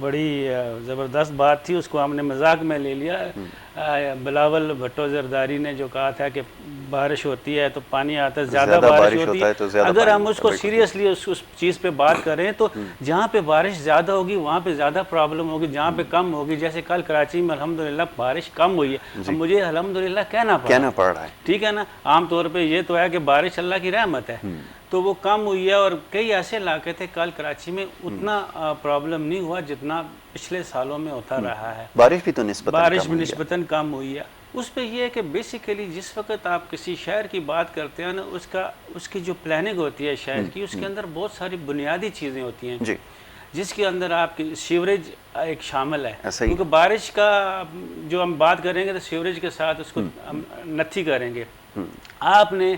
بڑی زبردست بات تھی، اس کو ہم نے مذاق میں لے لیا. بلاول بھٹو زرداری نے جو کہا تھا کہ بارش ہوتی ہے تو پانی آتا ہے، زیادہ بارش ہوتی ہے. اگر ہم اس کو سیریسلی اس چیز پہ بات کریں تو جہاں پہ بارش زیادہ ہوگی وہاں پہ زیادہ پرابلم ہوگی، جہاں پہ کم ہوگی، جیسے کل کراچی میں الحمدللہ بارش کم ہوئی ہے، مجھے الحمدللہ کہنا پڑ رہا ہے. ٹھیک ہے نا، عام طور پہ یہ تو ہے کہ بارش اللہ کی رحمت ہے، تو وہ کم ہوئی ہے. اور کئی ایسے علاقے تھے کل کراچی میں اتنا پرابلم نہیں ہوا جتنا پچھلے سالوں میں ہوتا رہا ہے. بارش بھی تو نسبتاً کم ہوئی ہے. اس پہ یہ ہے کہ بیسیکلی جس وقت آپ کسی شہر کی بات کرتے ہیں نا، اس کی جو پلاننگ ہوتی ہے شہر کی، اس کے اندر بہت ساری بنیادی چیزیں ہوتی ہیں جس کے اندر آپ کی سیوریج ایک شامل ہے. کیونکہ بارش کا جو ہم بات کریں گے تو سیوریج کے ساتھ اس کو ہم نتھی کریں گے. آپ نے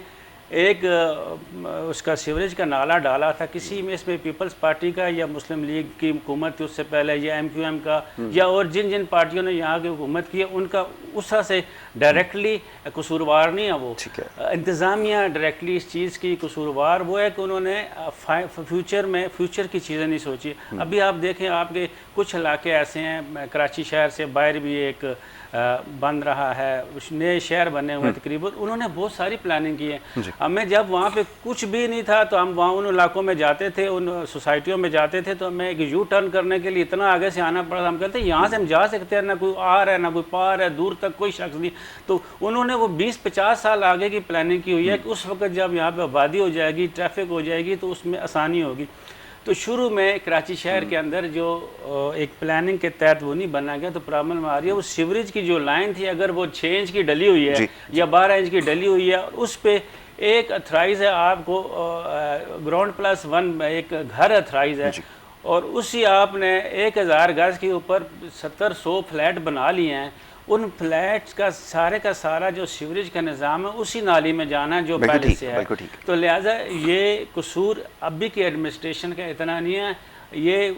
ایک اس کا سیوریج کا نالا ڈالا تھا کسی میں، اس میں پیپلز پارٹی کا یا مسلم لیگ کی حکومت تھی اس سے پہلے، یا ایم کیو ایم کا، یا اور جن پارٹیوں نے یہاں کی حکومت کی ہے ان کا اس طرح سے ڈائریکٹلی قصوروار نہیں ہے. وہ انتظامیہ ڈائریکٹلی اس چیز کی قصوروار وہ ہے کہ انہوں نے فیوچر کی چیزیں نہیں سوچی. ابھی آپ دیکھیں آپ کے کچھ علاقے ایسے ہیں، کراچی شہر سے باہر بھی ایک بن رہا ہے، نئے شہر بنے ہوئے تقریباً، انہوں نے بہت ساری پلاننگ کی ہے. ہمیں جب وہاں پہ کچھ بھی نہیں تھا تو ہم وہاں ان علاقوں میں جاتے تھے، ان سوسائٹیوں میں جاتے تھے، تو ہمیں ایک یو ٹرن کرنے کے لیے اتنا آگے سے آنا پڑا تھا. ہم کہتے ہیں یہاں سے ہم جا سکتے ہیں، نہ کوئی آ رہا ہے نہ کوئی پا رہا ہے، دور تک کوئی شخص نہیں. تو انہوں نے وہ 20-50 سال آگے کی پلاننگ کی ہوئی ہے کہ اس وقت جب یہاں پہ آبادی ہو جائے گی، ٹریفک ہو جائے گی تو اس میں آسانی ہوگی. تو شروع میں کراچی شہر کے اندر جو ایک پلاننگ کے تحت وہ نہیں بنا گیا تو پرابلم آ رہی ہے. وہ سیوریج کی جو لائن تھی اگر وہ 6 انچ کی ڈلی ہوئی ہے یا 12 انچ کی ڈلی ہوئی ہے، اور اس پہ ایک اتھرائز ہے آپ کو گراؤنڈ پلس 1 ایک گھر اتھرائز ہے، اور اسی آپ نے 1000 گز کے اوپر 70-100 فلیٹ بنا لیے ہیں. ان فلیٹس کا سارا جو سیوریج کا نظام ہے اسی نالی میں جانا ہے جو پہلے سے ہے. تو لہٰذا یہ قصور ابھی کی ایڈمنسٹریشن کا اتنا نہیں ہے، یہ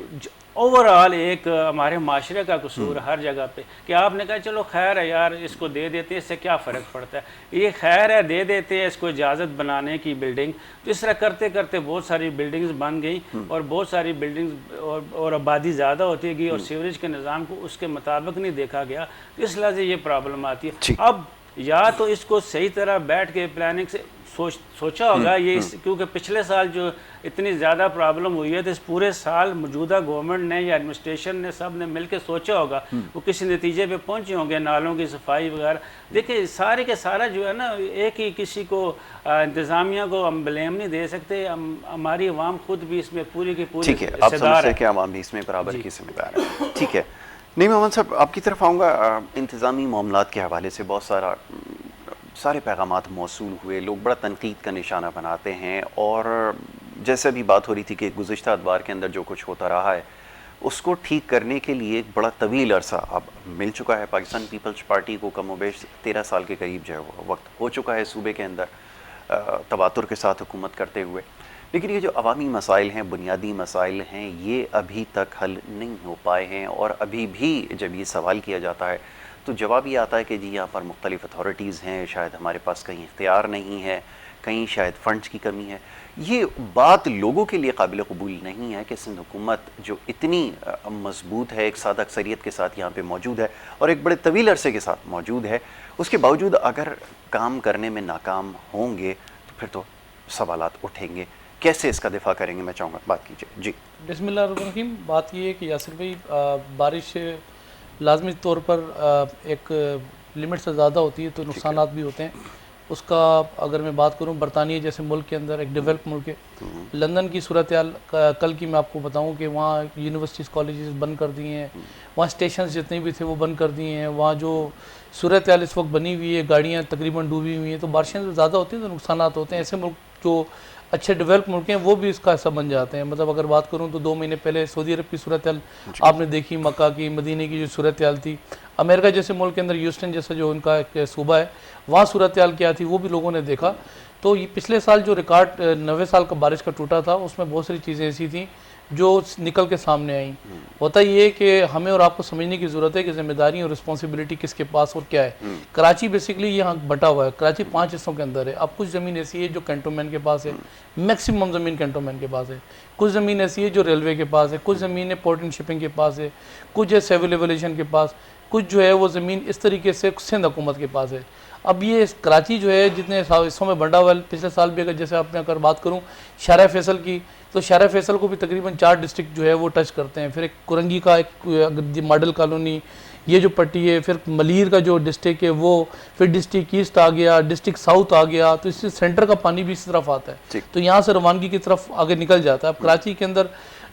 اوور آل ایک ہمارے معاشرے کا قصور ہر جگہ پہ کہ آپ نے کہا چلو خیر ہے یار اس کو دے دیتے، اس سے کیا فرق پڑتا ہے، یہ خیر ہے دے دیتے ہیں اس کو اجازت بنانے کی بلڈنگ. تو اس طرح کرتے کرتے بہت ساری بلڈنگز بن گئیں اور بہت ساری بلڈنگز اور آبادی زیادہ ہوتی گئی اور سیوریج کے نظام کو اس کے مطابق نہیں دیکھا گیا. اس لحاظ سے یہ پرابلم آتی ہے. اب یا تو اس کو صحیح طرح بیٹھ کے پلاننگ سے سوچا ہوگا یہ کیونکہ پچھلے سال جو اتنی زیادہ پرابلم ہوئی ہے تو اس پورے سال موجودہ گورنمنٹ نے یا ایڈمنسٹریشن نے سب نے مل کے سوچا ہوگا، وہ کسی نتیجے پہ پہنچے ہوں گے، نالوں کی صفائی وغیرہ. دیکھیں سارے کے سارا جو ہے نا ایک ہی کسی کو انتظامیہ کو ہم بلیم نہیں دے سکتے، ہماری عوام خود بھی اس میں پوری کی پوری ٹھیک ہے. آپ سمجھتے ہیں کہ عوام بھی اس میں برابر کی ذمہ دار ہے. ٹھیک ہے. نہیں محمد صاحب آپ کی طرف آؤں گا. انتظامی معاملات کے حوالے سے بہت سارے پیغامات موصول ہوئے، لوگ بڑا تنقید کا نشانہ بناتے ہیں، اور جیسے بھی بات ہو رہی تھی کہ گزشتہ ادوار کے اندر جو کچھ ہوتا رہا ہے اس کو ٹھیک کرنے کے لیے ایک بڑا طویل عرصہ اب مل چکا ہے. پاکستان پیپلز پارٹی کو کم و بیش 13 سال کے قریب جو ہے وقت ہو چکا ہے صوبے کے اندر تواتر کے ساتھ حکومت کرتے ہوئے، لیکن یہ جو عوامی مسائل ہیں، بنیادی مسائل ہیں، یہ ابھی تک حل نہیں ہو پائے ہیں. اور ابھی بھی جب یہ سوال کیا جاتا ہے تو جواب یہ آتا ہے کہ جی یہاں پر مختلف اتھارٹیز ہیں، شاید ہمارے پاس کہیں اختیار نہیں ہے، کہیں شاید فنڈز کی کمی ہے. یہ بات لوگوں کے لیے قابل قبول نہیں ہے کہ سندھ حکومت جو اتنی مضبوط ہے، ایک سادہ اکثریت کے ساتھ یہاں پہ موجود ہے اور ایک بڑے طویل عرصے کے ساتھ موجود ہے، اس کے باوجود اگر کام کرنے میں ناکام ہوں گے تو پھر تو سوالات اٹھیں گے. کیسے اس کا دفاع کریں گے، میں چاہوں گا بات کیجیے. جی بسم اللہ الرحمن الرحیم. بات یہ ہے کہ یاسر بھائی بارش لازمی طور پر ایک لمٹ سے زیادہ ہوتی ہے تو نقصانات بھی ہوتے ہیں. اس کا اگر میں بات کروں برطانیہ جیسے ملک کے اندر ایک ڈیولپ ملک ہے، لندن کی صورتحال کل کی میں آپ کو بتاؤں کہ وہاں یونیورسٹیز کالجز بند کر دیے ہیں، وہاں اسٹیشنز جتنے بھی تھے وہ بند کر دیے ہیں. وہاں جو صورتحال اس وقت بنی ہوئی ہے، گاڑیاں تقریباً ڈوبی ہوئی ہیں، تو بارشیں زیادہ ہوتی ہیں تو نقصانات ہوتے ہیں. ایسے ملک جو اچھے ڈیولپ ملک ہیں وہ بھی اس کا حصہ بن جاتے ہیں. مطلب اگر بات کروں تو 2 مہینے پہلے سعودی عرب کی صورتحال آپ نے دیکھی، مکہ کی مدینے کی جو صورتحال تھی. امریکہ جیسے ملک کے اندر ہیوسٹن جیسا جو ان کا ایک صوبہ ہے وہاں صورتحال کیا تھی وہ بھی لوگوں نے دیکھا. تو یہ پچھلے سال جو ریکارڈ 90 سال کا بارش کا ٹوٹا تھا اس میں بہت ساری چیزیں ایسی تھیں جو نکل کے سامنے آئیں. ہوتا یہ ہے کہ ہمیں اور آپ کو سمجھنے کی ضرورت ہے کہ ذمہ داریاں اور رسپانسبلٹی کس کے پاس اور کیا ہے. کراچی بیسکلی یہاں بٹا ہوا ہے. کراچی 5 حصوں کے اندر ہے. اب کچھ زمین ایسی ہے جو کینٹونمنٹ کے پاس ہے, میکسیمم زمین کینٹونمنٹ کے پاس ہے. کچھ زمین ایسی ہے جو ریلوے کے پاس ہے, کچھ زمین پورٹ اینڈ شپنگ کے پاس ہے, کچھ ہے سیول ایویلیشن کے پاس, کچھ جو ہے وہ زمین اس طریقے سے سندھ حکومت کے پاس ہے. اب یہ کراچی جو ہے جتنے حصوں میں بنٹا ہوا ہے, پچھلے سال بھی اگر جیسے آپ نے اگر بات کروں شارع فیصل کی, تو شارع فیصل کو بھی تقریباً 4 ڈسٹرکٹ جو ہے وہ ٹچ کرتے ہیں. پھر ایک کرنگی کا ایک ماڈل کالونی, یہ جو پٹی ہے, پھر ملیر کا جو ڈسٹرکٹ ہے وہ, پھر ڈسٹرکٹ ایسٹ آ گیا, ڈسٹرکٹ ساؤتھ آ گیا, تو اس سے سینٹر کا پانی بھی اس طرف آتا ہے, تو یہاں سے روانگی کی طرف آگے نکل جاتا ہے. اب کراچی کے اندر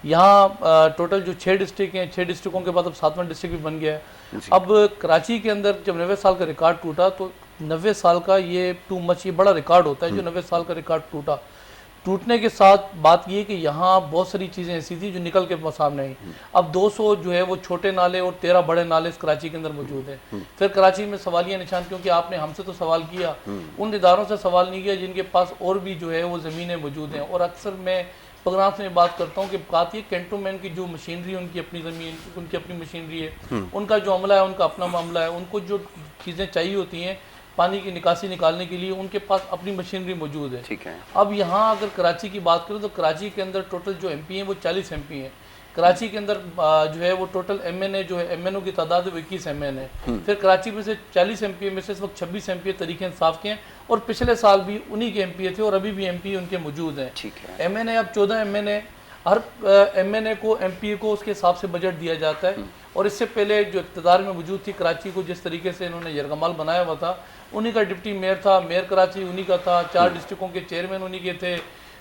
یہاں ٹوٹل جو 6 ڈسٹرکٹ ہیں, 6 ڈسٹرکوں کے بعد اب 7واں ڈسٹرکٹ بھی بن گیا ہے. اب کراچی کے اندر جب 90 سال کا ریکارڈ ٹوٹا, تو 90 سال کا یہ ٹو مچ, یہ بڑا ریکارڈ ہوتا ہے جو 90 سال کا ریکارڈ ٹوٹا. ٹوٹنے کے ساتھ بات یہ کہ یہاں بہت ساری چیزیں ایسی تھیں جو نکل کے سامنے آئیں. اب 200 جو ہے وہ چھوٹے نالے اور 13 بڑے نالے اس کراچی کے اندر موجود ہیں. پھر کراچی میں سوالیہ نشان, کیونکہ آپ نے ہم سے تو سوال کیا, ان اداروں سے سوال نہیں کیا جن کے پاس اور بھی جو ہے وہ زمینیں موجود ہیں. اور اکثر میں پروگرامس میں بات کرتا ہوں کہ بات یہ کینٹونمنٹ کی جو مشینری ہے, ان کی اپنی زمین, ان کی اپنی مشینری ہے, ان کا جو عملہ ہے ان کا اپنا معاملہ ہے, ان کو جو چیزیں چاہیے ہوتی ہیں پانی کی نکاسی نکالنے کے لیے, ان کے پاس اپنی مشینری موجود ہے. اب یہاں اگر کراچی کی بات کریں تو کراچی کے اندر ٹوٹل جو ایم پی ہیں وہ 40 ایم پی ہیں. کراچی کے اندر جو ہے وہ ٹوٹل ایم این اے جو ہے ایم این او کی تعداد ہے وہ 21 ایم این اے. پھر کراچی میں سے 40 ایم پی میں سے اس وقت 26 ایم پی تحریک انصاف کے ہیں, اور پچھلے سال بھی انہی کے ایم پی تھے اور ابھی بھی ایم پی ان کے موجود ہیں. ایم این اے اب 14 ایم این اے, ہر ایم این اے کو ایم پی کو اس کے حساب سے بجٹ دیا جاتا ہے. اور اس سے پہلے جو اقتدار میں موجود تھی کراچی کو جس طریقے سے انہوں نے یرغمال بنایا ہوا تھا, انہی کا ڈپٹی میئر تھا, میئر کراچی انہی کا تھا, 4 ڈسٹرکوں کے چیئرمین انہی کے تھے,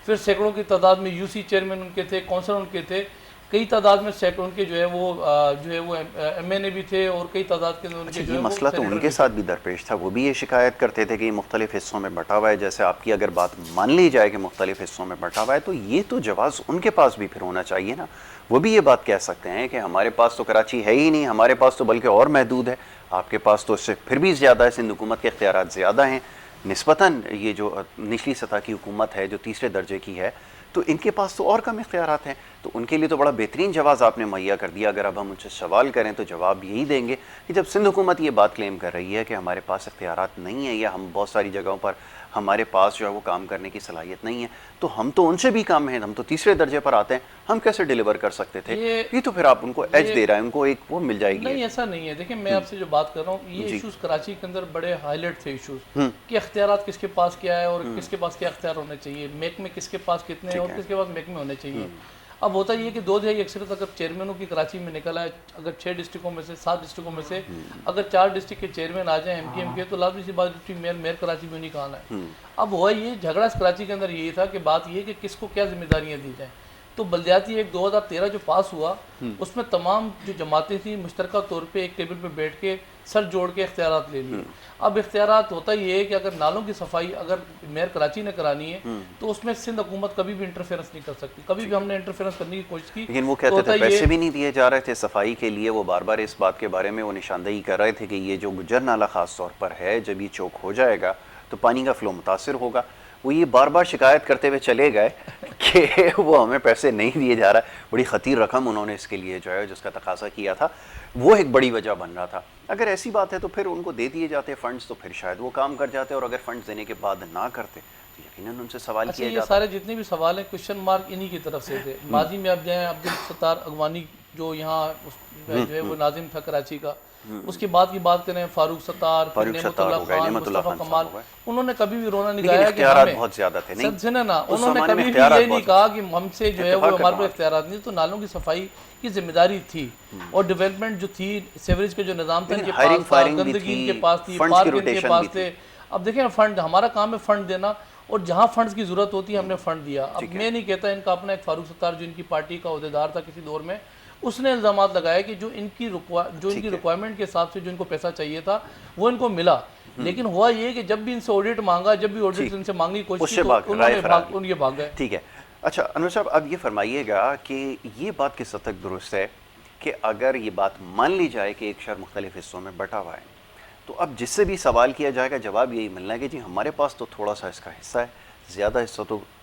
پھر سینکڑوں کی تعداد میں یو سی چیئرمین ان کے تھے, کونسلر ان کے تھے, کئی تعداد میں سینکڑوں کے جو ہے وہ ایم این اے بھی تھے, اور کئی تعداد کے ان کے جو ہے مسئلہ تو ان کے ساتھ بھی درپیش تھا. وہ بھی یہ شکایت کرتے تھے کہ یہ مختلف حصوں میں بٹا ہوا ہے. جیسے آپ کی اگر بات مان لی جائے کہ مختلف حصوں میں بٹا ہوا ہے, تو یہ تو جواز ان کے پاس بھی پھر ہونا چاہیے نا. وہ بھی یہ بات کہہ سکتے ہیں کہ ہمارے پاس تو کراچی ہے ہی نہیں, ہمارے پاس تو بلکہ اور محدود ہے, آپ کے پاس تو اس سے پھر بھی زیادہ ہے, سندھ حکومت کے اختیارات زیادہ ہیں نسبتاً یہ جو نچلی سطح کی حکومت ہے جو تیسرے درجے کی ہے, تو ان کے پاس تو اور کم اختیارات ہیں. تو ان کے لیے تو بڑا بہترین جواز آپ نے مہیا کر دیا. اگر اب ہم ان سے سوال کریں تو جواب یہی دیں گے کہ جب سندھ حکومت یہ بات کلیم کر رہی ہے کہ ہمارے پاس اختیارات نہیں ہیں, یا ہم بہت ساری جگہوں پر ہمارے پاس جو ہے وہ کام کرنے کی صلاحیت نہیں ہے, تو ہم تو ان سے بھی کم ہیں, ہم تو تیسرے درجے پر آتے ہیں, ہم کیسے ڈیلیور کر سکتے تھے؟ یہ تو پھر آپ ان کو ایج دے رہا ہے, ان کو ایک وہ مل جائے گی. نہیں ایسا نہیں ہے. دیکھیں میں آپ سے جو بات کر رہا ہوں, یہ ایشوز کراچی کے اندر بڑے ہائی لائٹ تھے ایشوز, کہ اختیارات کس کے پاس کیا ہے اور کس کے پاس کیا اختیار ہونے چاہیے, محکمے کس کے پاس کتنے ہیں اور کس کے پاس محکمے ہونے چاہیے. اب ہوتا یہ کہ 2/3 اکثریت اگر چیئرمینوں کی کراچی میں نکل آئے, اگر 6 ڈسٹرکوں میں سے 7 ڈسٹرکوں میں سے اگر 4 ڈسٹرکٹ کے چیئرمین آ جائیں ایم کے, تو لازمی سی بات ڈپٹی میئر کراچی میں نہیں کہاں ہے. اب ہوا یہ جھگڑا اس کراچی کے اندر یہی تھا کہ بات یہ کہ کس کو کیا ذمہ داریاں دی جائیں. تو بلدیاتی ایک 2013 جو پاس ہوا, اس میں تمام جو جماعتیں تھیں مشترکہ طور پہ ایک ٹیبل پہ بیٹھ کے سر جوڑ کے اختیارات لے لیے. اب اختیارات ہوتا یہ ہے کہ اگر نالوں کی صفائی اگر میئر کراچی نے کرانی ہے, تو اس میں سندھ حکومت کبھی بھی انٹرفیئرنس نہیں کر سکتی. کبھی بھی ہم نے انٹرفیئرنس کرنے کی کوشش کی, لیکن وہ کہتے تھے پیسے بھی نہیں دیے جا رہے تھے صفائی کے لیے. وہ بار بار اس بات کے بارے میں وہ نشاندہی کر رہے تھے کہ یہ جو گجر نالہ خاص طور پر ہے, جب یہ چوک ہو جائے گا تو پانی کا فلو متاثر ہوگا. وہ یہ بار بار شکایت کرتے ہوئے چلے گئے کہ وہ ہمیں پیسے نہیں دیے جا رہا ہے. بڑی خطیر رقم انہوں نے اس کے لیے جو ہے جس کا تقاضا کیا تھا, وہ ایک بڑی وجہ بن رہا تھا. اگر ایسی بات ہے تو پھر ان کو دے دیے جاتے فنڈز, تو پھر شاید وہ کام کر جاتے, اور اگر فنڈز دینے کے بعد نہ کرتے تو یقیناً ان سے سوال کیا جاتا. یہ سارے جتنے بھی سوال ہیں کوشچن مارک انہی کی طرف سے تھے. ماضی میں اب جائیں عبدالستار اغوانی جو یہاں جو ہے وہ ناظم تھا کراچی کا, اس کے بعد کی بات کریں فاروق ستار, نعمت اللہ خان, مصطفیٰ کمال, انہوں نے کبھی بھی رونا نہیں گایا کہ ہمیں بہت زیادہ تھے. نہیں, انہوں نے کبھی بھی یہ نہیں کہا کہ ہم سے جو ہے وہ ہمارے پاس اختیارات نہیں. تو نالوں کی صفائی کی ذمہ داری تھی, اور ڈیولپمنٹ جو تھی, سیوریج کے جو نظام تھا ان کے پاس تھا, گندگی ان کے پاس تھی, پارک ان کے پاس تھے. اب دیکھیں فنڈ, ہمارا کام ہے فنڈ دینا, اور جہاں فنڈز کی ضرورت ہوتی ہے ہم نے فنڈ دیا. اب میں نہیں کہتا, ان کا اپنا ایک فاروق ستار جو ان کی پارٹی کا عہدیدار تھا کسی دور میں, اس نے الزامات لگائے کہ جو ان کی ریکوائرمنٹ کے حساب سے جو ان کو پیسہ چاہیے تھا وہ ان کو ملا. لیکن ہوا یہ کہ جب بھی ان سے آڈٹ مانگا, جب بھی آڈٹ ان سے مانگنے کی کوشش کی, تو انہوں نے بھاگ گئے. ٹھیک ہے. اچھا انور صاحب, اب یہ فرمائیے گا کہ یہ بات کس حد تک درست ہے کہ اگر یہ بات مان لی جائے کہ ایک شہر مختلف حصوں میں بٹا ہوا ہے, تو اب جس سے بھی سوال کیا جائے گا جواب یہی ملنا ہے کہ جی ہمارے پاس تو تھوڑا سا اس کا حصہ ہے, زیادہ حصہ تو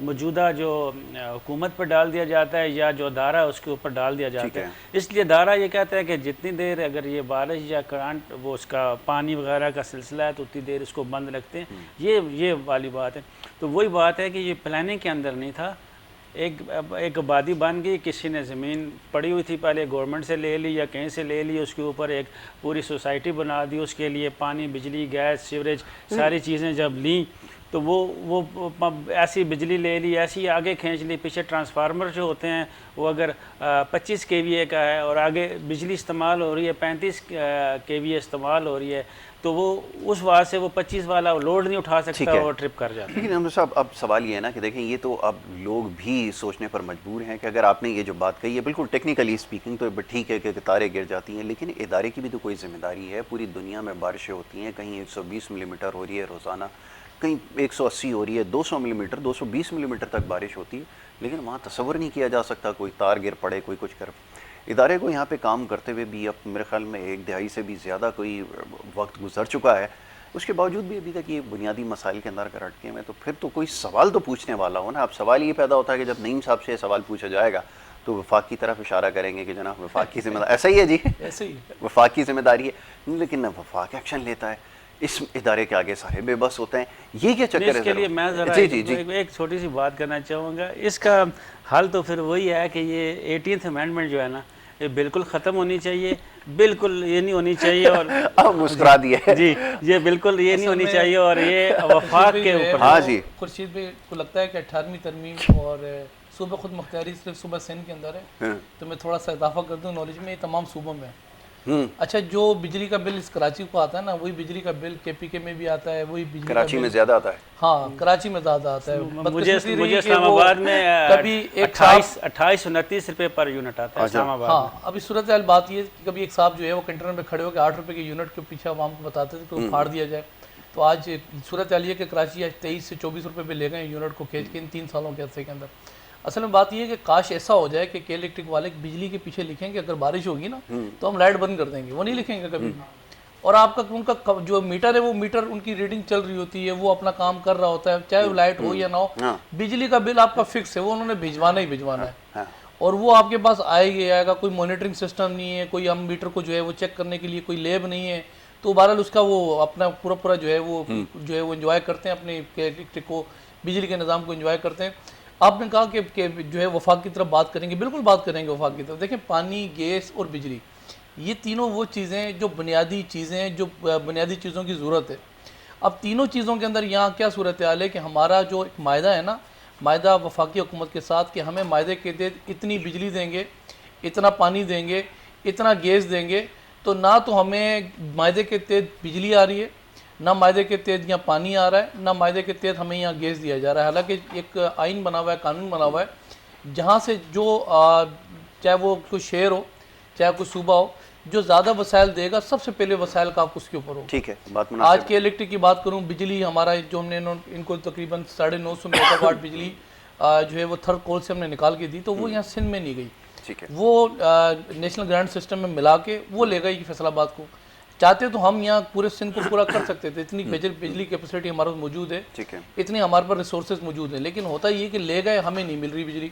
موجودہ جو حکومت پر ڈال دیا جاتا ہے یا جو ادارہ ہے اس کے اوپر ڈال دیا جاتا ہے. اس لیے ادارہ یہ کہتا ہے کہ جتنی دیر اگر یہ بارش یا کرنٹ وہ اس کا پانی وغیرہ کا سلسلہ ہے تو اتنی دیر اس کو بند رکھتے ہیں. یہ والی بات ہے. تو وہی بات ہے کہ یہ پلاننگ کے اندر نہیں تھا. ایک آبادی بن گئی, کسی نے زمین پڑی ہوئی تھی پہلے گورنمنٹ سے لے لی یا کہیں سے لے لی, اس کے اوپر ایک پوری سوسائٹی بنا دی, اس کے لیے پانی بجلی گیس سیوریج ساری چیزیں جب لیں تو وہ ایسی بجلی لے لی, ایسی آگے کھینچ لی. پیچھے ٹرانسفارمر جو ہوتے ہیں وہ اگر 25 kVA کا ہے اور آگے بجلی استعمال ہو رہی ہے 35 kVA استعمال ہو رہی ہے تو وہ اس واسطے سے وہ 25 والا لوڈ نہیں اٹھا سکتا اور ٹرپ کر جاتا ہے. لیکن عمر صاحب اب سوال یہ ہے نا کہ دیکھیں یہ تو اب لوگ بھی سوچنے پر مجبور ہیں کہ اگر آپ نے یہ جو بات کہی ہے بالکل ٹیکنیکلی اسپیکنگ تو ٹھیک ہے کہ تاریں گر جاتی ہیں, لیکن ادارے کی بھی تو کوئی ذمہ داری ہے. پوری دنیا میں بارشیں ہوتی ہیں, کہیں 120 ملی میٹر ہو رہی ہے روزانہ, کہیں 180 ہو رہی ہے, 200 ملی میٹر 220 ملی میٹر تک بارش ہوتی ہے, لیکن وہاں تصور نہیں کیا جا سکتا کوئی تار گر پڑے کوئی کچھ کر. ادارے کو یہاں پہ کام کرتے ہوئے بھی اب میرے خیال میں 1 دہائی سے بھی زیادہ کوئی وقت گزر چکا ہے, اس کے باوجود بھی ابھی تک یہ بنیادی مسائل کے اندر اٹکے ہیں. تو پھر تو کوئی سوال تو پوچھنے والا ہو نا. اب سوال یہ پیدا ہوتا ہے کہ جب نعیم صاحب سے سوال پوچھا جائے گا تو وفاق کی طرف اشارہ کریں گے کہ جناب وفاق کی ذمہ داری ایسا ہی ہے جی, ایسے ہی وفاق کی ذمہ داری ہے, لیکن نہ وفاق ایکشن لیتا ہے. اس ادارے کے آگے سارے بے بس ہوتے ہیں. یہ کیا چکر ہے؟ اس کے لیے میں ذرا ایک چھوٹی سی بات کرنا چاہوں گا. اس کا حل تو پھر وہی ہے کہ یہ 18th امینڈمنٹ جو ہے نا یہ بالکل ختم ہونی چاہیے, بالکل یہ نہیں ہونی چاہیے. اور اب مسکرا دیا جی یہ بالکل یہ نہیں ہونی چاہیے اور یہ وفاق کے اوپر. ہاں جی خورشید بھائی کو لگتا ہے کہ 18ویں ترمیم اور صوبہ خود مختاری صرف صوبہ سندھ کے اندر ہے, تو میں تھوڑا سا اضافہ کر دوں نالج میں, یہ تمام صوبوں میں ہے. اچھا جو بجلی کا بل اس کراچی کو آتا ہے نا وہی بجلی کا بل KPK میں بھی آتا ہے, وہی بجلی کراچی میں زیادہ آتا ہے. ہاں کراچی میں زیادہ آتا ہے. مجھے اسلام آباد میں کبھی 28-29 روپے پر یونٹ آتا ہے اسلام آباد. ہاں ابھی صورتحال بات یہ ہے کہ کبھی ایک صاحب جو ہے وہ کنٹینر میں کھڑے ہو کے 8 روپے کے یونٹ کے پیچھے عوام کو بتاتے تھے کہ وہ پھاڑ دیا جائے. تو آج صورتحال یہ کہ کراچی آج 23 سے 24 روپے پہ لے گئے یونٹ کو کھینچ کے ان 3 سالوں کے عرصے کے اندر. اصل میں بات یہ ہے کہ کاش ایسا ہو جائے کہ الیکٹرک والے بجلی کے پیچھے لکھیں کہ اگر بارش ہوگی نا تو ہم لائٹ بند کر دیں گے, وہ نہیں لکھیں گے کبھی. اور آپ کا ان کا جو میٹر ہے وہ میٹر ان کی ریڈنگ چل رہی ہوتی ہے, وہ اپنا کام کر رہا ہوتا ہے چاہے وہ لائٹ ہو یا نہ ہو. بجلی کا بل آپ کا فکس ہے, وہ انہوں نے بھجوانا ہی بھجوانا ہے اور وہ آپ کے پاس آئے گی آئے گا. کوئی مانیٹرنگ سسٹم نہیں ہے, کوئی ہم میٹر کو جو ہے وہ چیک کرنے کے لیے کوئی لیب نہیں ہے. تو بہرحال اس کا وہ اپنا پورا جو ہے وہ انجوائے کرتے ہیں, اپنے الیکٹرک کو بجلی کے نظام کو انجوائے کرتے ہیں. آپ نے کہا کہ جو ہے وفاق کی طرف بات کریں گے, بالکل بات کریں گے وفاق کی طرف. دیکھیں پانی, گیس اور بجلی یہ تینوں وہ چیزیں جو بنیادی چیزیں جو بنیادی چیزوں کی ضرورت ہے. اب تینوں چیزوں کے اندر یہاں کیا صورتحال ہے کہ ہمارا جو ایک معاہدہ ہے نا, معاہدہ وفاقی حکومت کے ساتھ کہ ہمیں معاہدے کے تحت اتنی بجلی دیں گے, اتنا پانی دیں گے, اتنا گیس دیں گے. تو نہ تو ہمیں معاہدے کے تحت بجلی آ رہی ہے, نہ معاہدے کے تحت یہاں پانی آ رہا ہے, نہ معاہدے کے تحت ہمیں یہاں گیس دیا جا رہا ہے. حالانکہ ایک آئین بنا ہوا ہے, قانون بنا ہوا ہے جہاں سے جو چاہے وہ کوئی شہر ہو چاہے کوئی صوبہ ہو, جو زیادہ وسائل دے گا سب سے پہلے وسائل کا آپ اس کے اوپر ہو. ٹھیک ہے بات مناسب. آج کے الیکٹرک کی بات کروں, بجلی ہمارا جو ہم نے ان کو تقریباً 950 میگا واٹ بجلی جو ہے وہ تھرڈ کول سے ہم نے نکال کے دی, تو وہ یہاں سندھ میں نہیں گئی. وہ نیشنل گرانٹ سسٹم میں ملا کے وہ لے گئی فیصل آباد کو. چاہتے تو ہم یہاں پورے سندھ کو پورا کر سکتے تھے, اتنی بجلی کیپیسٹی ہمارے پاس موجود ہے, اتنی ہمارے پاس ریسورسز موجود ہیں, لیکن ہوتا یہ کہ لے گئے, ہمیں نہیں مل رہی بجلی.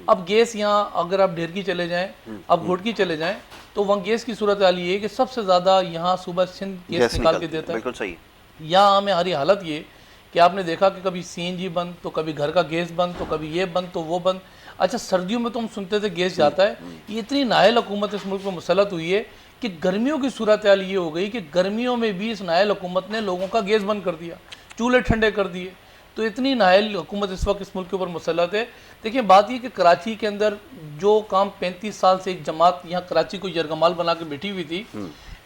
اب گیس یہاں اگر آپ ڈھیرکی چلے جائیں, اب گھوٹکی چلے جائیں, تو وہاں گیس کی صورتحال یہ ہے کہ سب سے زیادہ یہاں صوبہ سندھ گیس نکال کے دیتا ہے. بالکل صحیح. یہاں ہمیں ہماری حالت یہ کہ آپ نے دیکھا کہ کبھی CNG بند, تو کبھی گھر کا گیس بند, تو کبھی یہ بند تو وہ بند. اچھا سردیوں میں تو ہم سنتے تھے گیس جاتا ہے. یہ اتنی نااہل حکومت اس ملک میں مسلط ہوئی ہے کہ گرمیوں کی صورتحال یہ ہو گئی کہ گرمیوں میں بھی اس نااہل حکومت نے لوگوں کا گیس بند کر دیا, چولہے ٹھنڈے کر دیے. تو اتنی نااہل حکومت اس وقت اس ملک کے اوپر مسلط ہے. دیکھیں بات یہ کہ کراچی کے اندر جو کام 35 سال سے ایک جماعت یہاں کراچی کو یرغمال بنا کے بیٹھی ہوئی تھی,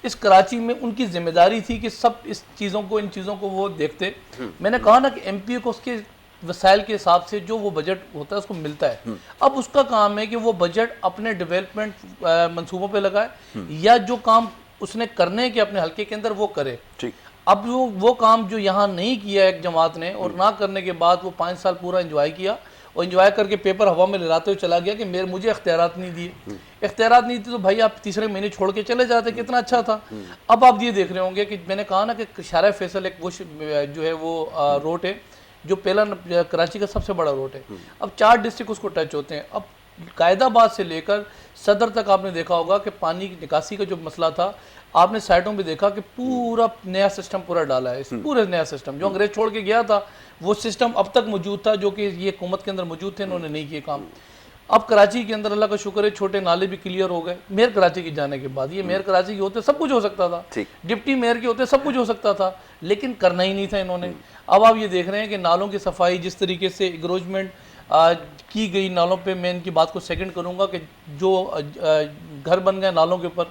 اس کراچی میں ان کی ذمہ داری تھی کہ سب اس چیزوں کو, ان چیزوں کو وہ دیکھتے. میں نے کہا نا کہ MP کو اس کے وسائل کے حساب سے جو وہ بجٹ ہوتا ہے اس کو ملتا ہے. اب اس کا کام ہے کہ وہ بجٹ اپنے ڈیولپمنٹ منصوبوں پہ لگائے, یا جو کام اس نے کرنے کے اپنے حلقے کے اندر وہ کرے. اب وہ کام جو یہاں نہیں کیا ایک جماعت نے, اور نہ کرنے کے بعد وہ 5 سال پورا انجوائے کیا, اور انجوائے کر کے پیپر ہوا میں لہراتے ہوئے چلا گیا کہ مجھے اختیارات نہیں دیے. اختیارات نہیں دیے تو بھائی آپ تیسرے مہینے چھوڑ کے چلے جاتے, کتنا اچھا تھا. اب آپ یہ دیکھ رہے ہوں گے کہ میں نے کہا نا کہ شارع فیصل ایک وہ جو ہے وہ روٹ ہے جو پہلا کراچی کا سب سے بڑا روڈ ہے. اب 4 ڈسٹرکٹ اس کو ٹچ ہوتے ہیں. اب قائد آباد سے لے کر صدر تک آپ نے دیکھا ہوگا کہ پانی کی نکاسی کا جو مسئلہ تھا, آپ نے سائٹوں پہ دیکھا کہ پورا نیا سسٹم پورا ڈالا ہے. پورا نیا سسٹم جو انگریز چھوڑ کے گیا تھا وہ سسٹم اب تک موجود تھا, جو کہ یہ حکومت کے اندر موجود تھے, انہوں نے نہیں کیے کام. اب کراچی کے اندر اللہ کا شکر ہے چھوٹے نالے بھی کلیئر ہو گئے میئر کراچی کے جانے کے بعد. یہ میئر کراچی کے ہوتے سب کچھ ہو سکتا تھا, ڈپٹی میئر کے ہوتے سب کچھ ہو سکتا تھا, لیکن کرنا ہی نہیں تھا انہوں نے. اب آپ یہ دیکھ رہے ہیں کہ نالوں کی صفائی جس طریقے سے انکروچمنٹ کی گئی نالوں پہ, میں ان کی بات کو سیکنڈ کروں گا کہ جو گھر بن گئے نالوں کے اوپر,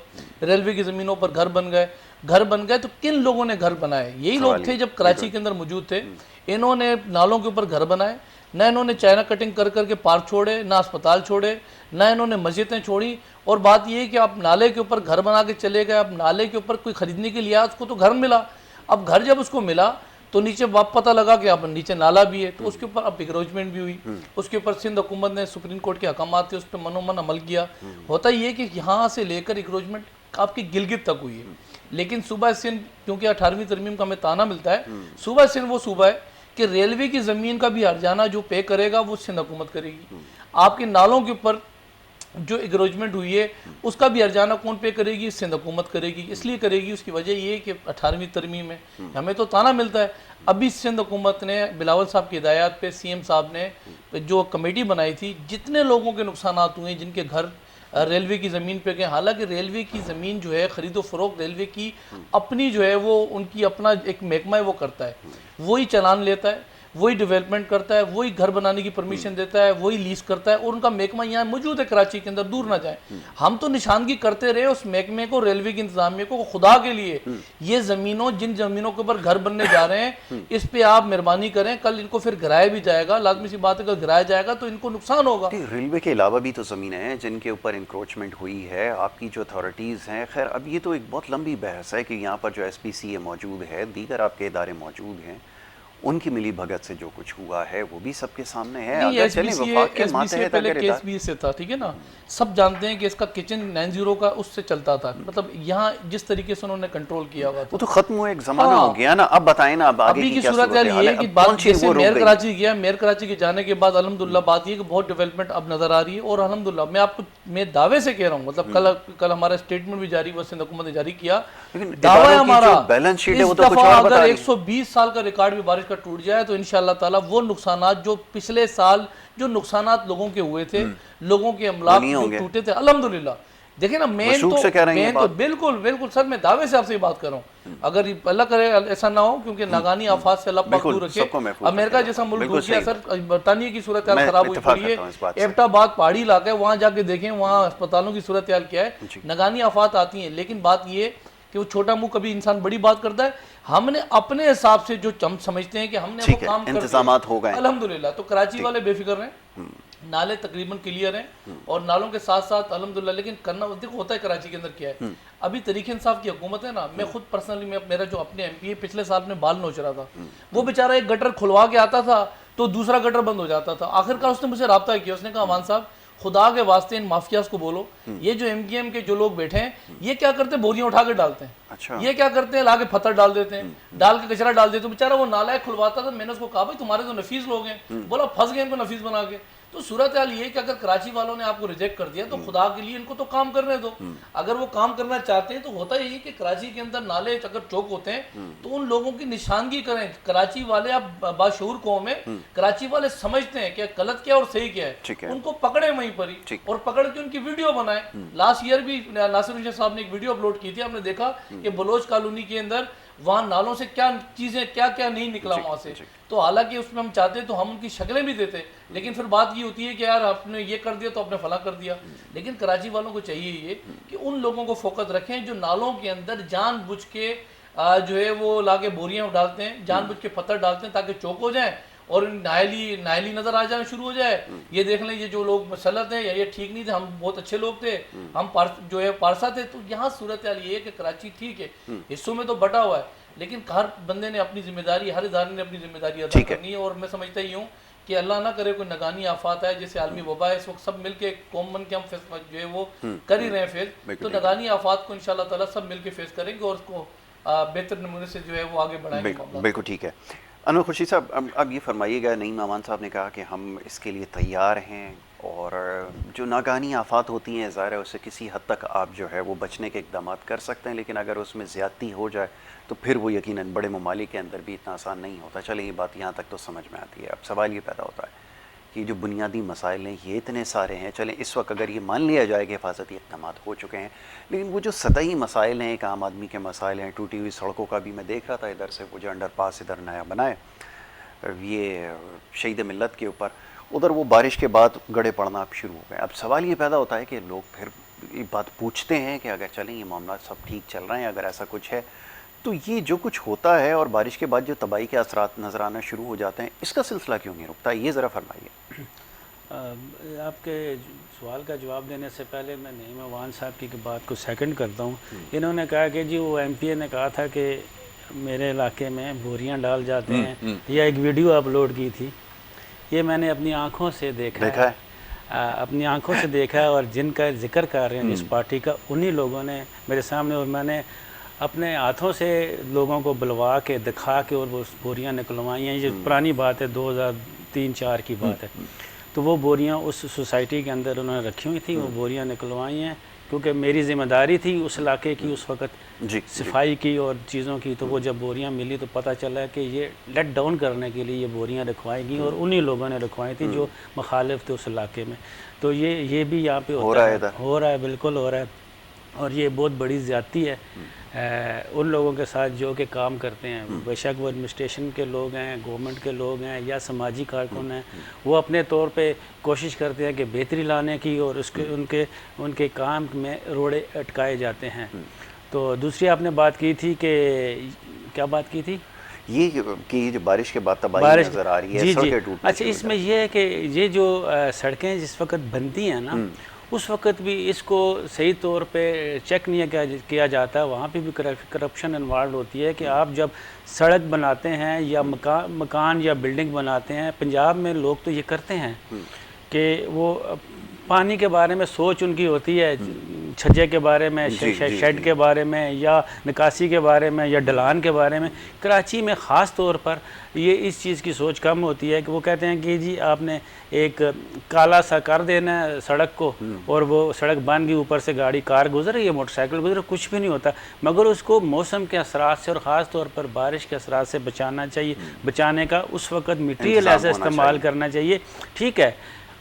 ریلوے کی زمینوں پر گھر بن گئے, تو کن لوگوں نے گھر بنائے؟ یہی لوگ تھے جب کراچی کے اندر موجود تھے. انہوں نے نالوں کے اوپر گھر بنائے, نہ انہوں نے چائنا کٹنگ کر کر کے پارک چھوڑے, نہ اسپتال چھوڑے, نہ انہوں نے مسجدیں چھوڑی. اور بات یہ ہے کہ آپ نالے کے اوپر گھر بنا کے چلے گئے, اب نالے کے اوپر کوئی خریدنے کے لیے آیا, اس کو تو گھر ملا. اب گھر جب اس کو ملا تو نیچے پتہ لگا کہ اب نیچے نالا بھی ہے, تو اس کے اوپر اب انکروچمنٹ بھی ہوئی. اس کے اوپر سندھ حکومت نے سپریم کورٹ کے احکامات تھے اس پہ منومن عمل کیا. ہوتا یہ کہ یہاں سے لے کر انکروچمنٹ آپ کی گلگت تک ہوئی ہے. لیکن صوبہ سندھ, کیونکہ 18ویں ترمیم کا ہمیں تانا ملتا ہے, صوبہ سندھ وہ صوبہ ہے کہ ریلوے کی زمین کا بھی ہرجانہ جو پے کرے گا وہ سندھ حکومت کرے گی. آپ کے نالوں کے اوپر جو انکروچمنٹ ہوئی ہے اس کا بھی ہرجانہ کون پے کرے گی؟ سندھ حکومت کرے گی. اس لیے کرے گی, اس کی وجہ یہ ہے کہ 18ویں ترمیم ہے. ہمیں تو تانا ملتا ہے. ابھی سندھ حکومت نے بلاول صاحب کی ہدایات پہ سی ایم صاحب نے جو کمیٹی بنائی تھی, جتنے لوگوں کے نقصانات ہوئے جن کے گھر ریلوے کی زمین پہ گئے, حالانکہ ریلوے کی زمین جو ہے خرید و فروخت ریلوے کی اپنی جو ہے وہ ان کی اپنا ایک محکمہ ہے وہ کرتا ہے, وہی چلان لیتا ہے, وہی ڈیولپمنٹ کرتا ہے, وہی گھر بنانے کی پرمیشن دیتا ہے, وہی لیز کرتا ہے, اور ان کا محکمہ یہاں موجود ہے کراچی کے اندر, دور نہ جائیں. ہم تو نشاندگی کرتے رہے اس محکمے کو, ریلوے کی انتظامیہ کو, خدا کے لیے یہ زمینوں, جن زمینوں کے اوپر گھر بننے جا رہے ہیں اس پہ آپ مہربانی کریں. کل ان کو پھر گرایا بھی جائے گا, لازمی سی بات ہے کہ گرایا جائے گا تو ان کو نقصان ہوگا. ریلوے کے علاوہ بھی تو زمینیں ہیں جن کے اوپر انکروچمنٹ ہوئی ہے. آپ کی جو اتھارٹیز ہیں, خیر اب یہ تو ایک بہت لمبی بحث ہے کہ یہاں پر جو ایس پی سی اے موجود ہے, دیگر آپ کے ادارے موجود ہیں, ان کی ملی بھگت سے جو کچھ ہوا ہے وہ بھی سب کے سامنے ہے. اگر چلیں وفاق کے ماتحت پہلے کیس بھی سے تھا, ٹھیک ہے نا, سب جانتے ہیں کہ اس کا کچن 90 کا اس سے چلتا تھا. مطلب یہاں جس طریقے سے انہوں نے کنٹرول کیا ہوا تھا وہ تو ختم ہوا, ایک زمانہ ہو گیا نا. اب بتائیں نا, اب آگے کی کیا صورتحال ہے؟ یہ کہ بات جیسے میئر کراچی گیا, میئر کراچی کے جانے کے بعد الحمدللہ بات یہ کہ بہت ڈیولپمنٹ اب نظر آ رہی ہے. اور الحمدللہ میں آپ کو میں دعوے سے کہہ رہا ہوں, مطلب کل ہمارا اسٹیٹمنٹ بھی جاری ہوا, سندھ حکومت نے جاری کیا, دعویٰ ہمارا بیلنس شیٹ ہے وہ تو اس کچھ دفعہ اور بتا اگر رہی ہے. 120 سال کا ریکارڈ بھی بارش کا ٹوٹ جائے تو انشاءاللہ تعالیٰ وہ نقصانات جو پچھلے سال جو نقصانات لوگوں کے ہوئے تھے, لوگوں کے املاک جو ٹوٹے تھے, الحمدللہ دیکھیں نا, مین تو بالکل بالکل سر, میں دعوے سے آپ سے یہ بات کر رہا ہوں. اگر اللہ کرے ایسا نہ ہو, کیونکہ ناگانی آفات سے اللہ پاک دور رکھے. امریکہ جیسا ملک ڈوب گیا سر, برطانیہ کی صورتحال خراب ہوئی پڑی ہے. ایبٹ آباد پہاڑی علاقہ ہے, وہاں جا کے دیکھیں وہاں اسپتالوں کی صورتحال کیا ہے. ناگانی آفات آتی ہیں, لیکن بات یہ کہ وہ چھوٹا منہ کبھی انسان بڑی بات کرتا ہے. ہم نے اپنے حساب سے جو سمجھتے ہیں کہ ہم نے وہ کام کر انتظامات ہو گئے الحمدللہ. تو کراچی والے بے فکر ہیں, نالے تقریباً کلیئر ہیں, اور نالوں کے ساتھ ساتھ الحمدللہ. لیکن کرنا دیکھو ہوتا ہے کراچی کے اندر کیا ہے, ابھی طریق انصاف کی حکومت ہے نا. میں خود پرسنلی, میرا جو اپنے ایم پی ہے, پچھلے سال میں بال نوچ رہا تھا, وہ بیچارہ ایک گٹر کھلوا کے آتا تھا تو دوسرا گٹر بند ہو جاتا تھا. آخرکار اس نے مجھ سے رابطہ کیا, اس نے کہا امان صاحب خدا کے واسطے ان مافیاز کو بولو, یہ جو ایم کیو ایم کے جو لوگ بیٹھے ہیں یہ کیا کرتے ہیں, بوریاں اٹھا کے ڈالتے ہیں. یہ کیا کرتے ہیں, لا کے پتھر ڈال دیتے ہیں, ڈال کے کچرا ڈال دیتے ہیں. بیچارہ وہ نالائق کھلواتا تھا. میں نے اس کو کہا بھائی تمہارے تو نفیس لوگ ہیں, بولا پھنس گئے ان کو نفیس بنا کے. تو صورتحال یہ ہے کہ اگر کراچی والوں نے آپ کو ریجیکٹ کر دیا تو خدا کے لیے ان کو تو کام کرنے دو. اگر وہ کام کرنا چاہتے ہیں تو ہوتا یہی کہ کراچی کے اندر نالے اگر چوک ہوتے ہیں تو ان لوگوں کی نشاندگی کریں. کراچی والے اب باشعور قوم ہے, کراچی والے سمجھتے ہیں کہ غلط کیا اور صحیح کیا ہے, ان کو پکڑے وہیں پر ہی, اور پکڑ کے ان کی ویڈیو بنائیں. لاسٹ ایئر بھی ناصر حسین صاحب نے ایک ویڈیو اپلوڈ کی تھی, آپ نے دیکھا کہ بلوچ کالونی کے اندر وہاں نالوں سے کیا چیزیں کیا کیا نہیں نکلا وہاں سے. تو حالانکہ اس میں ہم چاہتے تو ہم ان کی شکلیں بھی دیتے, لیکن پھر بات یہ ہوتی ہے کہ یار آپ نے یہ کر دیا تو آپ نے فلاں کر دیا. لیکن کراچی والوں کو چاہیے یہ کہ ان لوگوں کو فوکس رکھیں جو نالوں کے اندر جان بوجھ کے جو ہے وہ لا کے بوریاں ڈالتے ہیں, جان بوجھ کے پتھر ڈالتے ہیں تاکہ چوک ہو جائیں اور ناہلی نظر آ جانا شروع ہو جائے. یہ دیکھ لیں یہ جو لوگ مسلط ہیں یا یہ ٹھیک نہیں تھے, ہم بہت اچھے لوگ تھے, ہم جو ہے پارسا تھے. تو یہاں صورتحال یہ ہے کہ کراچی ٹھیک ہے, حصوں میں تو بٹا ہوا ہے, لیکن ہر بندے نے اپنی ذمہ داری, ہر ادارے نے اپنی ذمہ داری ادا کرنی ہے. اور میں سمجھتا ہی ہوں کہ اللہ نہ کرے کوئی ناگانی آفات ہے, جیسے عالمی وبا ہے اس وقت, سب مل کے قوم بن کے ہم جو ہے وہ کر ہی رہے ہیں فیس. تو ناگانی آفات کو انشاءاللہ تعالیٰ سب مل کے فیس کریں گے اور اس کو بہتر نمونے سے جو ہے وہ آگے بڑھائیں گے. بالکل ٹھیک ہے. انور خورشید صاحب، اب یہ فرمائیے گا، نعیم امان صاحب نے کہا کہ ہم اس کے لیے تیار ہیں، اور جو ناگہانی آفات ہوتی ہیں ظاہر ہے اس سے کسی حد تک آپ جو ہے وہ بچنے کے اقدامات کر سکتے ہیں، لیکن اگر اس میں زیادتی ہو جائے تو پھر وہ یقیناً بڑے ممالک کے اندر بھی اتنا آسان نہیں ہوتا. چلیں یہ بات یہاں تک تو سمجھ میں آتی ہے. اب سوال یہ پیدا ہوتا ہے کہ جو بنیادی مسائل ہیں یہ اتنے سارے ہیں. چلیں اس وقت اگر یہ مان لیا جائے کہ حفاظتی اقدامات ہو چکے ہیں، لیکن وہ جو سطحی مسائل ہیں، ایک عام آدمی کے مسائل ہیں، ٹوٹی ہوئی سڑکوں کا بھی میں دیکھ رہا تھا ادھر سے، وہ جو انڈر پاس ادھر نیا بنائے یہ شہید ملت کے اوپر، ادھر وہ بارش کے بعد گڑھے پڑنا اب شروع ہو گئے. اب سوال یہ پیدا ہوتا ہے کہ لوگ پھر یہ بات پوچھتے ہیں کہ اگر چلیں یہ معاملات سب ٹھیک چل رہے ہیں، اگر ایسا کچھ ہے تو یہ جو کچھ ہوتا ہے اور بارش کے بعد جو تباہی کے اثرات نظر آنا شروع ہو جاتے ہیں، اس کا سلسلہ کیوں نہیں رکتا؟ یہ ذرا فرمائیے. آپ کے سوال کا جواب دینے سے پہلے میں نعیم امان صاحب کی بات کو سیکنڈ کرتا ہوں. انہوں نے کہا کہ جی وہ ایم پی اے نے کہا تھا کہ میرے علاقے میں بوریاں ڈال جاتے ہیں، یا ایک ویڈیو اپلوڈ کی تھی. یہ میں نے اپنی آنکھوں سے دیکھا ہے، اپنی آنکھوں سے دیکھا ہے، اور جن کا ذکر کر رہے ہیں اس پارٹی کا، انہی لوگوں نے میرے سامنے، اور میں نے اپنے ہاتھوں سے لوگوں کو بلوا کے دکھا کے اور وہ بوریاں نکلوائی ہیں. یہ پرانی بات ہے، 2003-04 کی بات ہے. تو وہ بوریاں اس سوسائٹی کے اندر انہوں نے رکھی ہوئی تھیں، وہ بوریاں نکلوائی ہیں کیونکہ میری ذمہ داری تھی اس علاقے کی اس وقت صفائی کی اور چیزوں کی. تو وہ جب بوریاں ملی تو پتہ چلا کہ یہ لیٹ ڈاؤن کرنے کے لیے یہ بوریاں رکھوائی گئیں، اور انہی لوگوں نے رکھوائی تھی جو مخالف تھے اس علاقے میں. تو یہ بھی یہاں پہ ہوتا ہے، ہو رہا ہے، بالکل ہو رہا ہے. اور یہ بہت بڑی زیادتی ہے ان لوگوں کے ساتھ جو کہ کام کرتے ہیں. بے شک وہ ایڈمنسٹریشن کے لوگ ہیں، گورنمنٹ کے لوگ ہیں، یا سماجی کارکن ہیں، وہ اپنے طور پہ کوشش کرتے ہیں کہ بہتری لانے کی، اور اس کے ان کے کام میں روڑے اٹکائے جاتے ہیں. تو دوسری آپ نے بات کی تھی کہ کیا بات کی تھی؟ یہ کہ جو بارش کے بعد تباہی نظر آ رہی ہے، سڑکیں ٹوٹنا. اچھا، اس میں یہ ہے کہ یہ جو سڑکیں جس وقت بنتی ہیں نا، اس وقت بھی اس کو صحیح طور پہ چیک نہیں کیا جاتا. وہاں پہ بھی کرپشن انوالوڈ ہوتی ہے کہ آپ جب سڑک بناتے ہیں یا مکان یا بلڈنگ بناتے ہیں، پنجاب میں لوگ تو یہ کرتے ہیں کہ وہ پانی کے بارے میں سوچ ان کی ہوتی ہے، چھجے کے بارے میں، شیڈ کے بارے میں، یا نکاسی کے بارے میں، یا ڈھلان کے بارے میں. کراچی میں خاص طور پر یہ اس چیز کی سوچ کم ہوتی ہے کہ وہ کہتے ہیں کہ جی آپ نے ایک کالا سا کر دینا ہے سڑک کو، اور وہ سڑک بن گئی، اوپر سے گاڑی کار گزر رہی ہے، موٹر سائیکل گزر، کچھ بھی نہیں ہوتا. مگر اس کو موسم کے اثرات سے اور خاص طور پر بارش کے اثرات سے بچانا چاہیے. بچانے کا اس وقت مٹیریل ایسا استعمال کرنا چاہیے. ٹھیک ہے،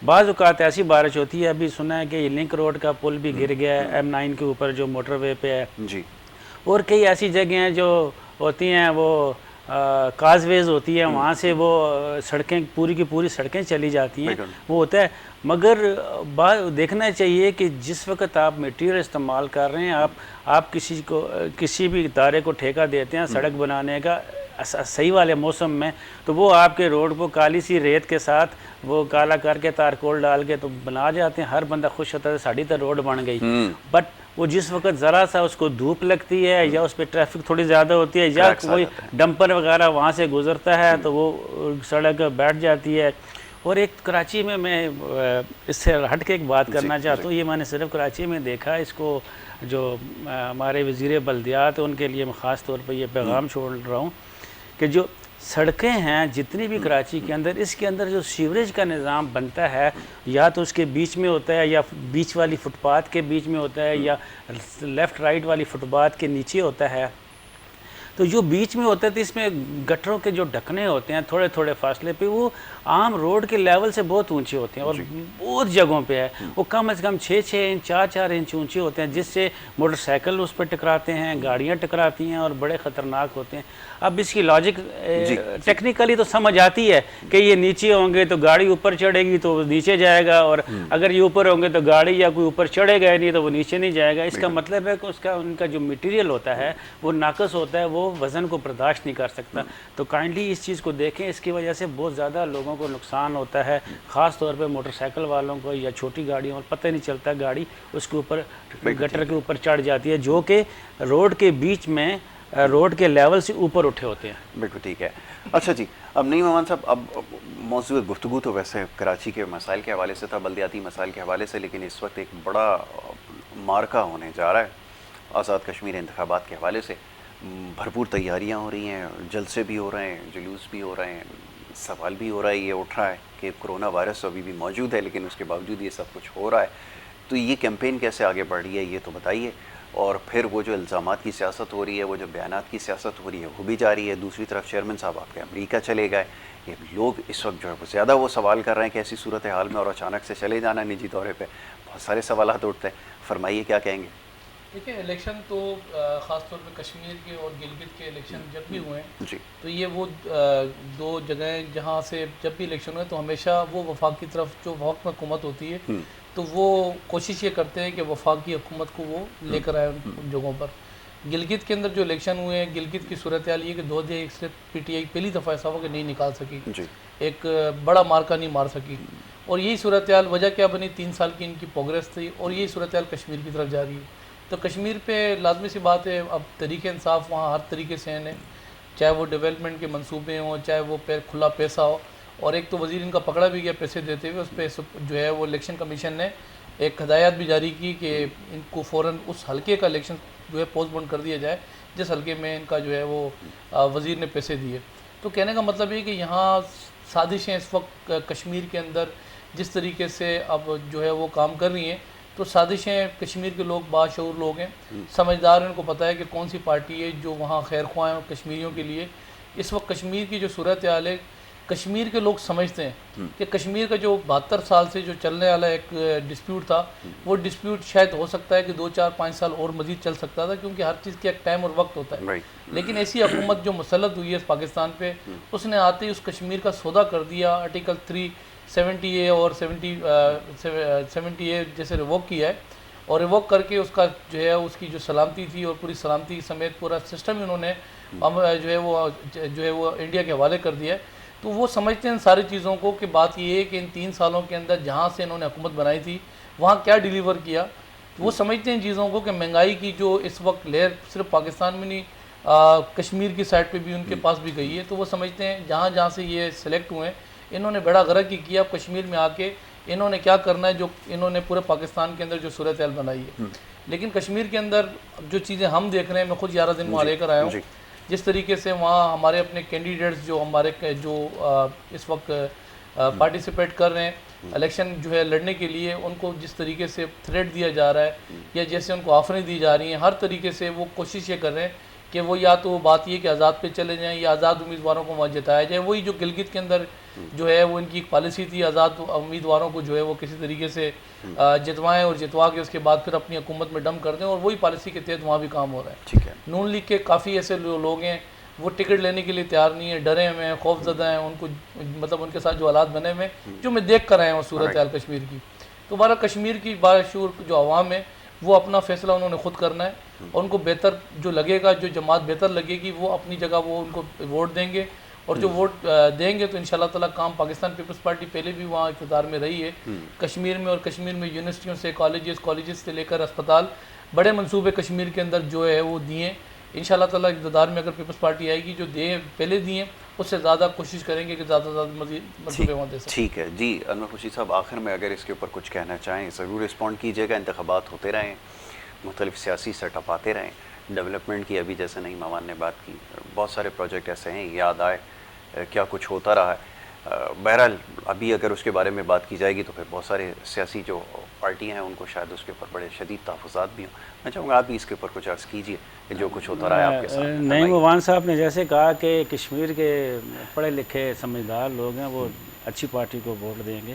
بعض اوقات ایسی بارش ہوتی ہے، ابھی سنا ہے کہ یہ لنک روڈ کا پل بھی گر گیا ہے M9 کے اوپر جو موٹر وے پہ ہے جی. اور کئی ایسی جگہیں ہیں جو ہوتی ہیں وہ کاز ویز ہوتی ہیں، وہاں سے وہ سڑکیں پوری کی پوری سڑکیں چلی جاتی ہیں، وہ ہوتا ہے. مگر دیکھنا چاہیے کہ جس وقت آپ میٹیریل استعمال کر رہے ہیں، آپ کسی بھی ادارے کو ٹھیکہ دیتے ہیں سڑک بنانے کا صحیح والے موسم میں، تو وہ آپ کے روڈ کو کالی سی ریت کے ساتھ وہ کالا کر کے تارکول ڈال کے تو بنا جاتے ہیں. ہر بندہ خوش ہوتا ہے ساڑی تو روڈ بن گئی. بٹ وہ جس وقت ذرا سا اس کو دھوپ لگتی ہے، یا اس پہ ٹریفک تھوڑی زیادہ ہوتی ہے، یا کوئی ڈمپر وغیرہ وہاں سے گزرتا ہے تو وہ سڑک بیٹھ جاتی ہے. اور ایک کراچی میں اس سے ہٹ کے ایک بات کرنا چاہتا ہوں. یہ میں نے صرف کراچی میں دیکھا، اس کو جو ہمارے وزیر بلدیات ان کے لیے میں خاص طور پہ یہ پیغام چھوڑ رہا ہوں کہ جو سڑکیں ہیں جتنی بھی کراچی کے اندر، اس کے اندر جو سیوریج کا نظام بنتا ہے، یا تو اس کے بیچ میں ہوتا ہے، یا بیچ والی فٹ پاتھ کے بیچ میں ہوتا ہے، یا لیفٹ رائٹ والی فٹ پاتھ کے نیچے ہوتا ہے. تو جو بیچ میں ہوتا ہے تو اس میں گٹروں کے جو ڈھکنے ہوتے ہیں تھوڑے تھوڑے فاصلے پہ، وہ عام روڈ کے لیول سے بہت اونچے ہوتے ہیں، اور بہت جگہوں پہ ہے وہ کم از کم 6-6 انچ 4-4 انچ اونچے ہوتے ہیں، جس سے موٹر سائیکل اس پہ ٹکراتے ہیں، گاڑیاں ٹکراتی ہیں، اور بڑے خطرناک ہوتے ہیں. اب اس کی لاجک ٹیکنیکلی تو سمجھ آتی ہے کہ یہ نیچے ہوں گے تو گاڑی اوپر چڑھے گی تو نیچے جائے گا، اور اگر یہ اوپر ہوں گے تو گاڑی یا کوئی اوپر چڑھے گا نہیں تو وہ نیچے نہیں جائے گا. اس کا مطلب ہے کہ ان کا جو مٹیریل ہوتا ہے وہ ناقص ہوتا ہے، وہ وزن کو برداشت نہیں کر سکتا. تو کائنڈلی اس چیز کو دیکھیں، اس کی وجہ سے بہت زیادہ لوگوں کو نقصان ہوتا ہے، خاص طور پہ موٹر سائیکل والوں کو یا چھوٹی گاڑیوں کو پتہ نہیں چلتا، گاڑی اس کے اوپر گٹر کے اوپر چڑھ جاتی ہے جو کہ روڈ کے بیچ میں روڈ کے لیول سے اوپر اٹھے ہوتے ہیں. بالکل ٹھیک ہے. اچھا جی، اب نعیم امان صاحب، اب موضوع گفتگو تو ویسے کراچی کے مسائل کے حوالے سے تھا، بلدیاتی مسائل کے حوالے سے، لیکن اس وقت ایک بڑا مارکا ہونے جا رہا ہے آزاد کشمیر انتخابات کے حوالے سے. بھرپور تیاریاں ہو رہی ہیں, جلسے بھی ہو رہے ہیں, جلوس بھی ہو رہے ہیں, سوال بھی ہو رہا ہے, یہ اٹھ رہا ہے کہ کرونا وائرس ابھی بھی موجود ہے لیکن اس کے باوجود یہ سب کچھ ہو رہا ہے. تو یہ کیمپین کیسے آگے بڑھ رہی ہے یہ تو بتائیے. اور پھر وہ جو الزامات کی سیاست ہو رہی ہے, وہ جو بیانات کی سیاست ہو رہی ہے, وہ بھی جاری ہے. دوسری طرف چیئرمین صاحب آپ کے امریکہ چلے گئے. یہ لوگ اس وقت جو ہے وہ زیادہ وہ سوال کر رہے ہیں کہ ایسی صورتحال میں اور اچانک سے چلے جانا نجی دورے پہ, بہت سارے سوالات اٹھتے ہیں. فرمائیے کیا کہیں گے. دیکھیں الیکشن تو خاص طور پہ کشمیر کے اور گلگت کے الیکشن جب بھی ہوئے ہیں جی تو یہ وہ دو جگہیں جہاں سے جب بھی الیکشن ہوئے تو ہمیشہ وہ وفاق کی طرف جو وفاق میں حکومت ہوتی ہے تو وہ کوشش یہ کرتے ہیں کہ وفاقی حکومت کو وہ لے کر آئے ان جگہوں پر. گلگت کے اندر جو الیکشن ہوئے ہیں, گلگت کی صورتحال یہ کہ 2001 سے پی ٹی آئی پہلی دفعہ ایسا ہوا کہ نہیں نکال سکی, جی ایک بڑا مارکا نہیں مار سکی. اور یہی صورتحال وجہ کیا بنی, 3 سال کی ان کی پروگریس تھی, اور یہی صورتحال کشمیر کی طرف جا رہی ہے. تو کشمیر پہ لازمی سی بات ہے, اب تحریک انصاف وہاں ہر طریقے سے ہیں, چاہے وہ ڈیولپمنٹ کے منصوبے ہوں, چاہے وہ کھلا پیسہ ہو. اور ایک تو وزیر ان کا پکڑا بھی گیا پیسے دیتے ہوئے, اس پہ جو ہے وہ الیکشن کمیشن نے ایک ہدایت بھی جاری کی کہ ان کو فوراً اس حلقے کا الیکشن جو ہے پوسٹ پون کر دیا جائے جس حلقے میں ان کا جو ہے وہ وزیر نے پیسے دیے. تو کہنے کا مطلب یہ کہ یہاں سازشیں اس وقت کشمیر کے اندر جس طریقے سے اب جو ہے وہ کام کر رہی ہیں, تو سازشیں کشمیر کے لوگ باشعور لوگ ہیں, سمجھدار ہیں, ان کو پتہ ہے کہ کون سی پارٹی ہے جو وہاں خیر خواہ ہیں کشمیریوں کے لیے. اس وقت کشمیر کی جو صورتحال ہے, کشمیر کے لوگ سمجھتے ہیں کہ کشمیر کا جو 72 سال سے جو چلنے والا ایک ڈسپیوٹ تھا, وہ ڈسپیوٹ شاید ہو سکتا ہے کہ 2 4 5 سال اور مزید چل سکتا تھا, کیونکہ ہر چیز کا ایک ٹائم اور وقت ہوتا ہے. لیکن ایسی حکومت جو مسلط ہوئی ہے پاکستان پہ, اس نے آتے ہی اس کشمیر کا سودا کر دیا. آرٹیکل 370A اور 70A جیسے ریووک کیا ہے, اور ریووک کر کے اس کا جو ہے اس کی جو سلامتی تھی اور پوری سلامتی سمیت پورا سسٹم انہوں نے جو ہے وہ انڈیا کے حوالے کر دیا ہے. تو وہ سمجھتے ہیں ان ساری چیزوں کو کہ بات یہ ہے کہ ان 3 سالوں کے اندر جہاں سے انہوں نے حکومت بنائی تھی وہاں کیا ڈیلیور کیا. وہ سمجھتے ہیں چیزوں کو کہ مہنگائی کی جو اس وقت لہر صرف پاکستان میں نہیں, کشمیر کی سائڈ پہ بھی ان کے پاس بھی گئی ہے. تو وہ سمجھتے ہیں جہاں جہاں سے یہ سلیکٹ ہوئے ہیں انہوں نے بیڑا غرق ہی کیا. کشمیر میں آ کے انہوں نے کیا کرنا ہے, جو انہوں نے پورے پاکستان کے اندر جو صورتحال بنائی ہے. لیکن کشمیر کے اندر جو چیزیں ہم دیکھ رہے ہیں, میں خود 11 دن وہاں لے کر آیا ہوں, جس طریقے سے وہاں ہمارے اپنے کینڈیڈیٹس جو ہمارے جو اس وقت پارٹیسپیٹ کر رہے ہیں الیکشن جو ہے لڑنے کے لیے, ان کو جس طریقے سے تھریٹ دیا جا رہا ہے یا جیسے ان کو آفریں دی جا رہی ہیں, ہر طریقے سے وہ کوشش یہ کر رہے ہیں کہ وہ یا تو بات یہ کہ آزاد پہ چلے جائیں یا آزاد امیدواروں کو وہاں جتایا جائے. وہی جو گلگت کے اندر جو ہے وہ ان کی ایک پالیسی تھی, آزاد امیدواروں کو جو ہے وہ کسی طریقے سے جتوائیں اور جتوا کے اس کے بعد پھر اپنی حکومت میں ڈم کر دیں, اور وہی پالیسی کے تحت وہاں بھی کام ہو رہا ہے. نون لیگ کے کافی ایسے لوگ ہیں وہ ٹکٹ لینے کے لیے تیار نہیں ہیں, ڈرے ہوئے ہیں, خوف زدہ ہیں, ان کو مطلب ان کے ساتھ جو حالات بنے ہوئے ہیں جو میں دیکھ کر آیا ہوں صورتحال کشمیر کی. تو ہمارا کشمیر کی باشعور جو عوام ہے وہ اپنا فیصلہ انہوں نے خود کرنا ہے, اور ان کو بہتر جو لگے گا, جو جماعت بہتر لگے گی, وہ اپنی جگہ وہ ان کو ووٹ دیں گے. اور جو ووٹ دیں گے تو انشاءاللہ تعالیٰ کام, پاکستان پیپلز پارٹی پہلے بھی وہاں اقتدار میں رہی ہے کشمیر میں, اور کشمیر میں یونیورسٹیوں سے کالجز سے لے کر اسپتال, بڑے منصوبے کشمیر کے اندر جو ہے وہ دیے. انشاءاللہ تعالیٰ اقتدار میں اگر پیپلز پارٹی آئے گی, جو پہلے دیے اس سے زیادہ کوشش کریں گے کہ زیادہ سے زیادہ مزید منصوبے وہاں دے سکیں. ٹھیک ہے جی. انور خورشید صاحب, آخر میں اگر اس کے اوپر کچھ کہنا چاہیں ضرور رسپونڈ کیجیے گا. انتخابات ہوتے رہیں, مختلف سیاسی سیٹ اپ آتے رہیں, ڈیولپمنٹ کی ابھی جیسے نعیم امان نے بات کی, بہت سارے پروجیکٹ ایسے ہیں, یاد آئے کیا کچھ ہوتا رہا ہے. بہرحال ابھی اگر اس کے بارے میں بات کی جائے گی تو پھر بہت سارے سیاسی جو پارٹیاں ہیں ان کو شاید اس کے اوپر بڑے شدید تحفظات بھی ہوں. میں چاہوں گا آپ بھی اس کے اوپر کچھ عرض کیجیے کہ جو کچھ ہوتا رہا ہے آپ کے ساتھ. نعیم امان صاحب نے جیسے کہا کہ کشمیر کے پڑھے لکھے سمجھدار لوگ ہیں وہ اچھی پارٹی کو ووٹ دیں گے,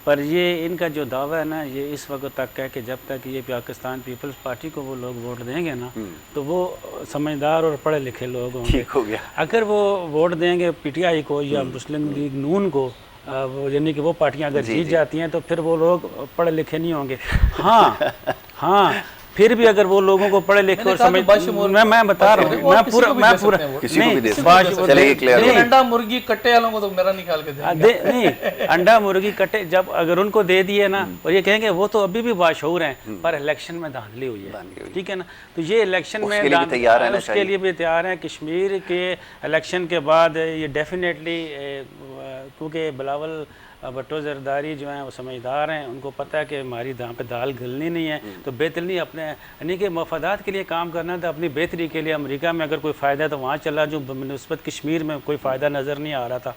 پر یہ ان کا جو دعویٰ ہے نا, یہ اس وقت تک ہے کہ جب تک یہ پاکستان پیپلز پارٹی کو وہ لوگ ووٹ دیں گے نا تو وہ سمجھدار اور پڑھے لکھے لوگ ہوں گے. ٹھیک ہو گیا. اگر وہ ووٹ دیں گے پی ٹی آئی کو یا مسلم لیگ نون کو, یعنی کہ وہ پارٹیاں اگر جیت جاتی ہیں تو پھر وہ لوگ پڑھے لکھے نہیں ہوں گے. ہاں پھر بھی اگر وہ لوگوں کو پڑھے لکھے اور میں بتا رہا ہوں, میں پورا نہیں, انڈا مرغی کٹے والوں کو تو میرا نکال کے نہیں, انڈا مرغی کٹے جب اگر ان کو دے دیے نا, اور یہ کہیں گے وہ تو ابھی بھی باشعور ہیں پر الیکشن میں دھاندلی ہوئی ہے, ٹھیک ہے نا, تو یہ الیکشن میں اس کے لیے بھی تیار ہیں. کشمیر کے الیکشن کے بعد یہ ڈیفینیٹلی, کیونکہ بلاول بھٹو زرداری جو ہیں وہ سمجھدار ہیں, ان کو پتہ ہے کہ ہماری داں پہ دال گلنی نہیں ہے, تو بہترین اپنے یعنی کہ مفادات کے لیے کام کرنا تھا, اپنی بہتری کے لیے. امریکہ میں اگر کوئی فائدہ ہے تو وہاں چلا جو بنسبت کشمیر میں کوئی فائدہ نظر نہیں آ رہا تھا,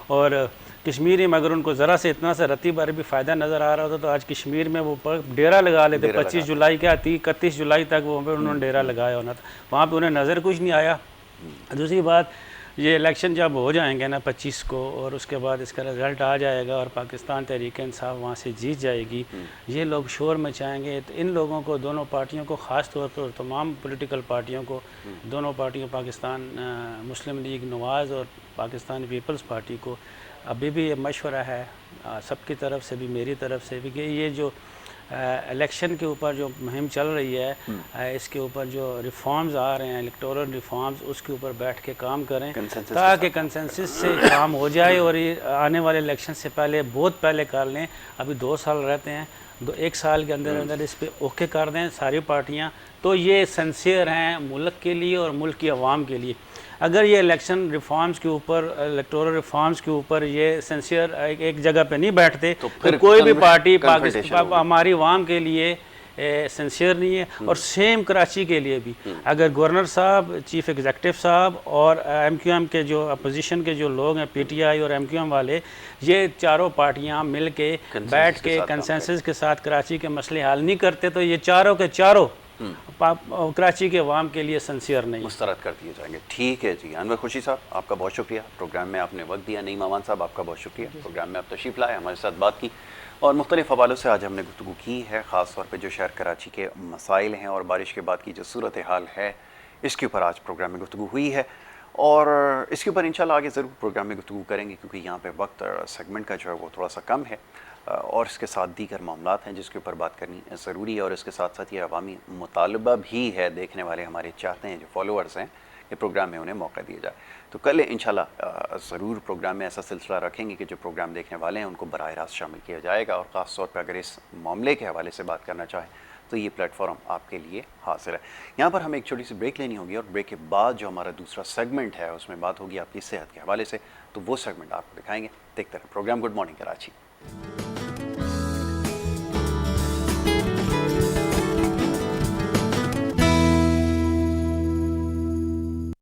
اور کشمیری میں اگر ان کو ذرا سے اتنا سا رتی بھر بھی فائدہ نظر آ رہا ہوتا تو آج کشمیر میں وہ ڈیرا لگا لیتے. 25 جولائی کیا 31 جولائی تک وہ انہوں نے ڈیرا لگایا ہونا تھا, وہاں پہ انہیں نظر کچھ نہیں آیا. دوسری بات, یہ الیکشن جب ہو جائیں گے نا 25 کو, اور اس کے بعد اس کا رزلٹ آ جائے گا اور پاکستان تحریک انصاف وہاں سے جیت جائے گی, یہ لوگ شور مچائیں گے. تو ان لوگوں کو, دونوں پارٹیوں کو, خاص طور پر تمام پولیٹیکل پارٹیوں کو, دونوں پارٹیوں پاکستان مسلم لیگ نواز اور پاکستان پیپلز پارٹی کو ابھی بھی یہ مشورہ ہے سب کی طرف سے بھی, میری طرف سے بھی, کہ یہ جو الیکشن کے اوپر جو مہم چل رہی ہے, اس کے اوپر جو ریفارمز آ رہے ہیں, الیکٹورل ریفارمز, اس کے اوپر بیٹھ کے کام کریں تاکہ کنسنسس سے کام ہو جائے, اور یہ آنے والے الیکشن سے پہلے, بہت پہلے کر لیں. ابھی 2 سال رہتے ہیں, 1 سال کے اندر اندر اس پہ اوکے کر دیں ساری پارٹیاں, تو یہ سنسیئر ہیں ملک کے لیے اور ملک کی عوام کے لیے. اگر یہ الیکشن ریفارمز کے اوپر, الیکٹورل ریفارمز کے اوپر یہ سنسیئر ایک جگہ پہ نہیں بیٹھتے تو کوئی بھی پارٹی ہماری عوام کے لیے سنسیئر نہیں ہے. اور سیم کراچی کے لیے بھی, اگر گورنر صاحب, چیف ایگزیکٹو صاحب اور MQM کے جو اپوزیشن کے جو لوگ ہیں, PTI اور MQM والے, یہ چاروں پارٹیاں مل کے بیٹھ کے کنسنسس کے ساتھ کراچی کے مسئلے حل نہیں کرتے تو یہ چاروں کے چاروں کراچی کے عوام کے لیے سنسیئر نہیں, مسترد کر دیے جائیں گے. ٹھیک ہے جی. انور خوشی صاحب, آپ کا بہت شکریہ, پروگرام میں آپ نے وقت دیا. نعیم امان صاحب, آپ کا بہت شکریہ, پروگرام میں آپ تشریف لائے, ہمارے ساتھ بات کی, اور مختلف حوالوں سے آج ہم نے گفتگو کی ہے, خاص طور پہ جو شہر کراچی کے مسائل ہیں اور بارش کے بعد کی جو صورتحال ہے, اس کے اوپر آج پروگرام میں گفتگو ہوئی ہے. اور اس کے اوپر انشاءاللہ آگے ضرور پروگرام میں گفتگو کریں گے, کیونکہ یہاں پہ وقت سیگمنٹ کا جو ہے وہ تھوڑا سا کم ہے, اور اس کے ساتھ دیگر معاملات ہیں جس کے اوپر بات کرنی ضروری ہے. اور اس کے ساتھ ساتھ یہ عوامی مطالبہ بھی ہے, دیکھنے والے ہمارے چاہتے ہیں, جو فالوورز ہیں, کہ پروگرام میں انہیں موقع دیا جائے. تو کل انشاءاللہ ضرور پروگرام میں ایسا سلسلہ رکھیں گے کہ جو پروگرام دیکھنے والے ہیں ان کو براہ راست شامل کیا جائے گا, اور خاص طور پہ اگر اس معاملے کے حوالے سے بات کرنا چاہیں تو یہ پلیٹ فارم آپ کے لیے حاضر ہے. یہاں پر ہمیں ایک چھوٹی سی بریک لینی ہوگی, اور بریک کے بعد جو ہمارا دوسرا سیگمنٹ ہے اس میں بات ہوگی آپ کی صحت کے حوالے سے, تو وہ سیگمنٹ آپ کو دکھائیں گے. دیکھتے رہیں پروگرام گڈ مارننگ کراچی.